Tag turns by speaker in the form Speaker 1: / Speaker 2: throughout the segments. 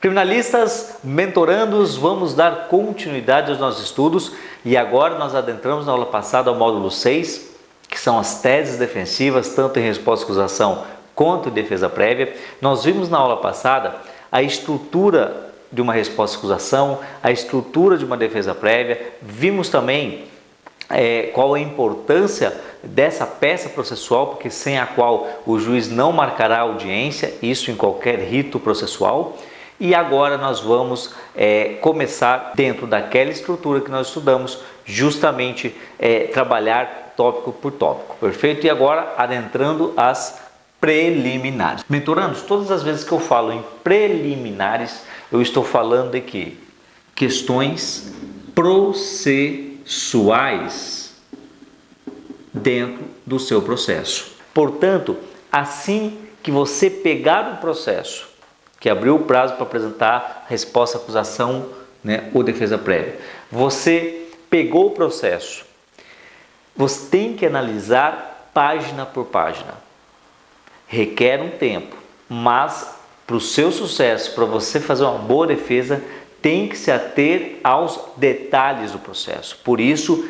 Speaker 1: Criminalistas, mentorandos, vamos dar continuidade aos nossos estudos e agora nós adentramos na aula passada ao módulo 6, que são as teses defensivas, tanto em resposta à acusação quanto em defesa prévia. Nós vimos na aula passada a estrutura de uma resposta à acusação, a estrutura de uma defesa prévia, vimos também qual a importância dessa peça processual, porque sem a qual o juiz não marcará audiência, isso em qualquer rito processual. E agora nós vamos começar dentro daquela estrutura que nós estudamos, justamente trabalhar tópico por tópico, perfeito? E agora adentrando as preliminares. Mentorandos, todas as vezes que eu falo em preliminares, eu estou falando de que questões processuais dentro do seu processo. Portanto, assim que você pegar o processo, que abriu o prazo para apresentar resposta à acusação, ou defesa prévia, você pegou o processo, você tem que analisar página por página. Requer um tempo, mas para o seu sucesso, para você fazer uma boa defesa, tem que se ater aos detalhes do processo. Por isso,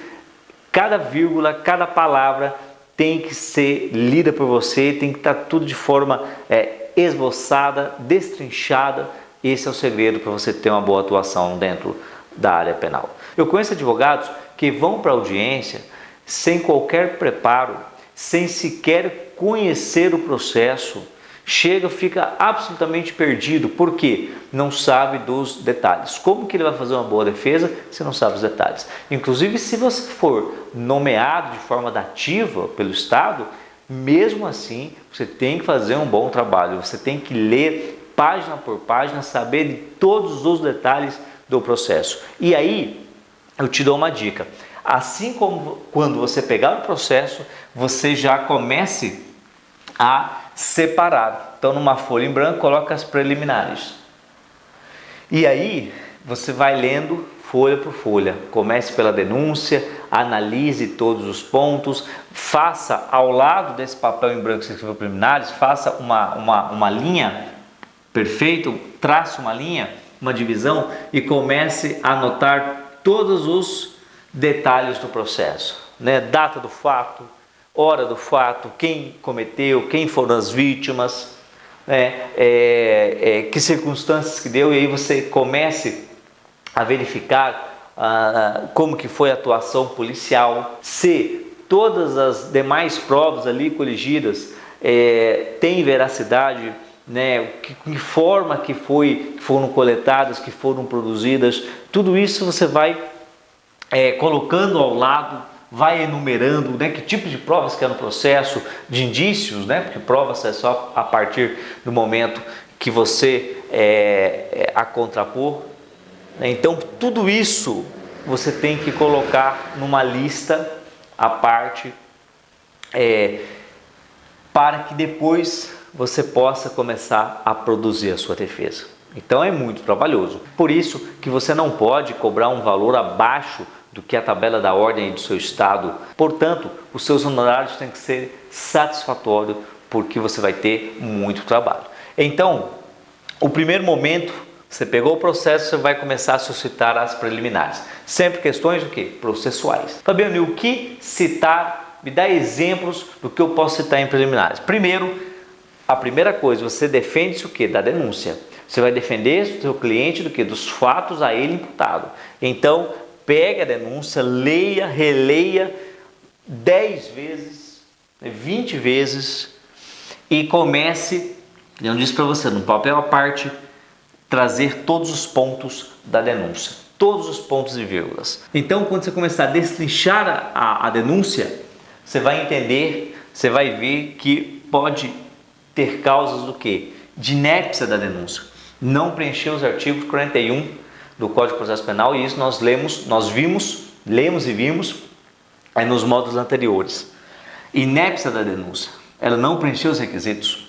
Speaker 1: cada vírgula, cada palavra tem que ser lida por você, tem que estar tudo de forma esboçada, destrinchada. Esse é o segredo para você ter uma boa atuação dentro da área penal. Eu conheço advogados que vão para a audiência sem qualquer preparo, sem sequer conhecer o processo, chega, fica absolutamente perdido, porque não sabe dos detalhes. Como que ele vai fazer uma boa defesa se não sabe os detalhes? Inclusive, se você for nomeado de forma dativa pelo Estado, mesmo assim, você tem que fazer um bom trabalho, você tem que ler página por página, saber de todos os detalhes do processo. E aí, eu te dou uma dica. Assim como quando você pegar o processo, você já comece a separar. Então, numa folha em branco, coloca as preliminares. E aí, você vai lendo folha por folha. Comece pela denúncia, analise todos os pontos, faça ao lado desse papel em branco que você escreveu preliminares, faça uma linha, perfeito, trace uma linha, uma divisão e comece a anotar todos os detalhes do processo, data do fato, hora do fato, quem cometeu, quem foram as vítimas, que circunstâncias que deu, e aí você comece a verificar como que foi a atuação policial, se todas as demais provas ali coligidas têm veracidade, que forma que foram coletadas, que foram produzidas, tudo isso você vai colocando ao lado, vai enumerando que tipo de provas que é no processo, de indícios, porque provas é só a partir do momento que você a contrapor. Então, tudo isso você tem que colocar numa lista à parte, para que depois você possa começar a produzir a sua defesa. Então, é muito trabalhoso. Por isso que você não pode cobrar um valor abaixo do que a tabela da ordem do seu estado. Portanto, os seus honorários têm que ser satisfatórios, porque você vai ter muito trabalho. Então, o primeiro momento, você pegou o processo, você vai começar a suscitar as preliminares. Sempre questões processuais. Fabiano, e o que citar? Me dá exemplos do que eu posso citar em preliminares. Primeiro, a primeira coisa, você defende-se da denúncia. Você vai defender o seu cliente dos fatos a ele imputado. Então, pegue a denúncia, leia, releia 10 vezes, 20 vezes e comece, eu disse para você, no papel à parte, trazer todos os pontos da denúncia, todos os pontos e vírgulas. Então, quando você começar a destrinchar a denúncia, você vai entender, você vai ver que pode ter causas do quê? De inépcia da denúncia. Não preencher os artigos 41 do Código de Processo Penal, e isso nós lemos e vimos nos módulos anteriores. Inépcia da denúncia, ela não preencheu os requisitos.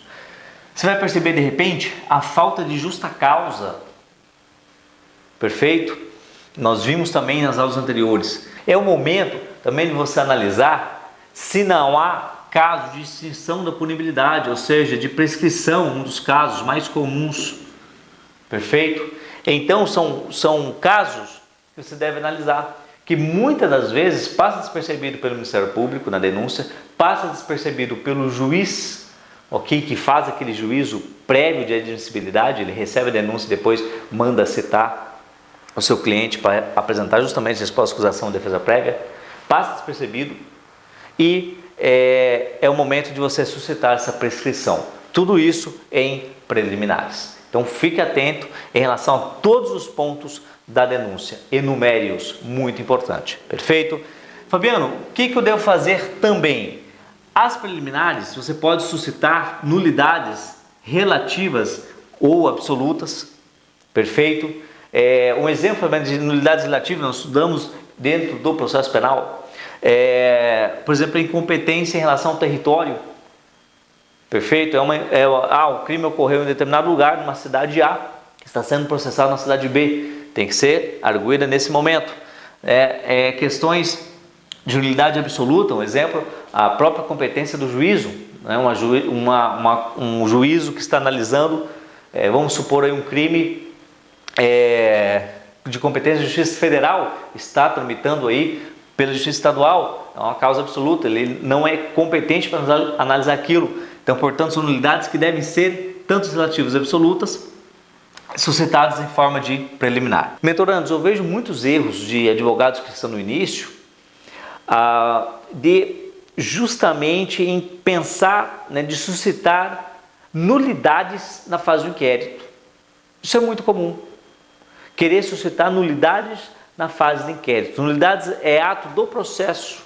Speaker 1: Você vai perceber de repente a falta de justa causa. Perfeito? Nós vimos também nas aulas anteriores. É o momento também de você analisar se não há caso de extinção da punibilidade, ou seja, de prescrição, um dos casos mais comuns. Perfeito? Então são casos que você deve analisar, que muitas das vezes passa despercebido pelo Ministério Público na denúncia, passa despercebido pelo juiz, ok, que faz aquele juízo prévio de admissibilidade, ele recebe a denúncia e depois manda citar o seu cliente para apresentar justamente a resposta à acusação e defesa prévia, passa despercebido e é o momento de você suscitar essa prescrição. Tudo isso em preliminares. Então fique atento em relação a todos os pontos da denúncia, enumere-os, muito importante. Perfeito? Fabiano, o que eu devo fazer também? As preliminares, você pode suscitar nulidades relativas ou absolutas. Perfeito? Um exemplo de nulidades relativas nós estudamos dentro do processo penal. Por exemplo, a incompetência em relação ao território. Perfeito? O crime ocorreu em determinado lugar, numa cidade A, que está sendo processado na cidade B. Tem que ser arguída nesse momento. Questões de nulidade absoluta, um exemplo, a própria competência do juízo, né? Um juízo que está analisando, vamos supor aí um crime de competência da Justiça Federal, está tramitando aí pela Justiça Estadual, é uma causa absoluta, ele não é competente para analisar aquilo. Então, portanto, são nulidades que devem ser tanto relativas absolutas, suscitadas em forma de preliminar. Mentorandos, eu vejo muitos erros de advogados que estão no início, de justamente em pensar, né, de suscitar nulidades na fase do inquérito. Isso é muito comum. Querer suscitar nulidades na fase do inquérito. Nulidades é ato do processo.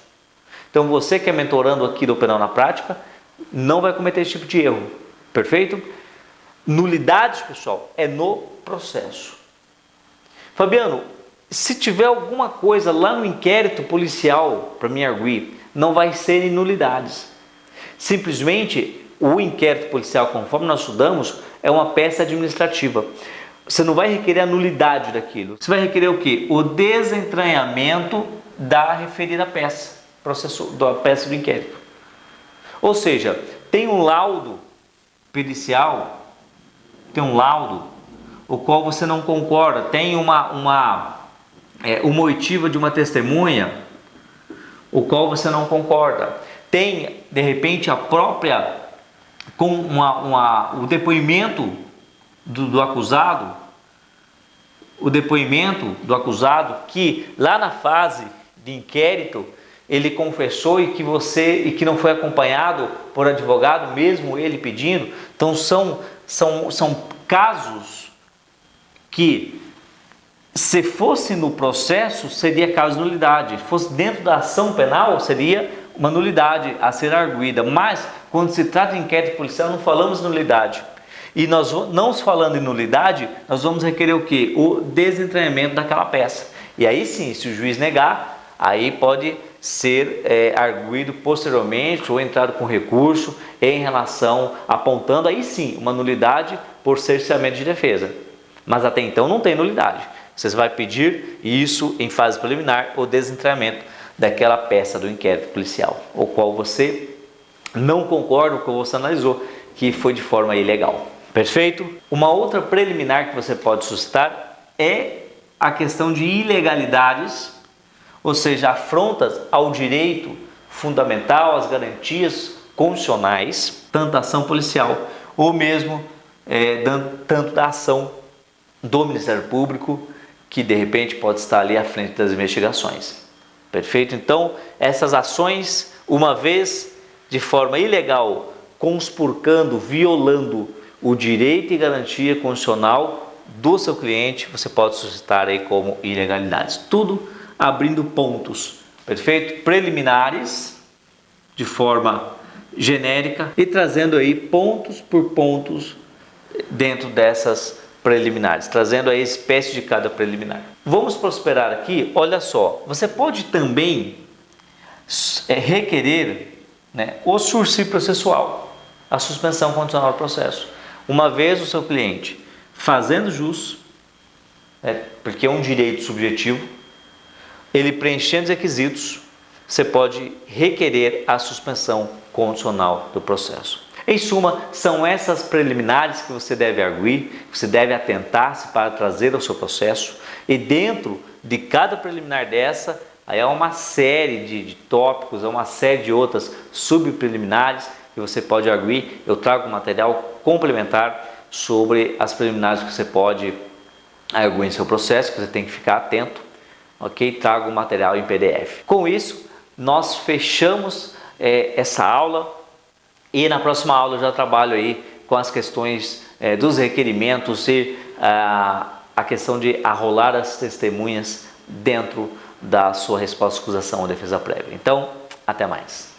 Speaker 1: Então você que é mentorando aqui do Penal na Prática, não vai cometer esse tipo de erro. Perfeito? Nulidades, pessoal, é no processo. Fabiano, se tiver alguma coisa lá no inquérito policial para me arguir, não vai ser em nulidades. Simplesmente o inquérito policial, conforme nós estudamos, é uma peça administrativa. Você não vai requerer a nulidade daquilo. Você vai requerer o quê? O desentranhamento da referida peça, da peça do inquérito. Ou seja, tem um laudo pericial, tem um laudo o qual você não concorda, tem uma oitiva de uma testemunha, o qual você não concorda, tem de repente a própria o depoimento do acusado, que lá na fase de inquérito ele confessou e que não foi acompanhado por advogado, mesmo ele pedindo. Então são casos que, se fosse no processo, seria caso de nulidade. Se fosse dentro da ação penal, seria uma nulidade a ser arguída. Mas quando se trata de inquérito policial, não falamos de nulidade. E nós não falando em nulidade, nós vamos requerer o quê? O desentranhamento daquela peça. E aí sim, se o juiz negar, aí pode ser arguído posteriormente ou entrado com recurso em relação, apontando aí sim uma nulidade por cerceamento de defesa. Mas até então não tem nulidade. Você vai pedir isso em fase preliminar, o desentranhamento daquela peça do inquérito policial, o qual você não concorda com o que você analisou, que foi de forma ilegal. Perfeito? Uma outra preliminar que você pode suscitar é a questão de ilegalidades, ou seja, afrontas ao direito fundamental, às garantias constitucionais, tanto da ação policial ou mesmo tanto da ação do Ministério Público, que de repente pode estar ali à frente das investigações. Perfeito? Então, essas ações, uma vez de forma ilegal, conspurcando, violando o direito e garantia constitucional do seu cliente, você pode suscitar aí como ilegalidades. Tudo abrindo pontos, perfeito? Preliminares, de forma genérica, e trazendo aí pontos por pontos dentro dessas preliminares, trazendo a espécie de cada preliminar. Vamos prosperar aqui, olha só, você pode também requerer, né, o sursi processual, a suspensão condicional do processo. Uma vez o seu cliente fazendo jus, porque é um direito subjetivo, ele preenchendo os requisitos, você pode requerer a suspensão condicional do processo. Em suma, são essas preliminares que você deve arguir, que você deve atentar-se para trazer ao seu processo, e dentro de cada preliminar dessa, aí há uma série de tópicos, há uma série de outras subpreliminares que você pode arguir. Eu trago um material complementar sobre as preliminares que você pode arguir em seu processo, que você tem que ficar atento, ok? Trago o material em PDF. Com isso, nós fechamos essa aula, e na próxima aula eu já trabalho aí com as questões dos requerimentos e a questão de arrolar as testemunhas dentro da sua resposta à acusação ou defesa prévia. Então, até mais.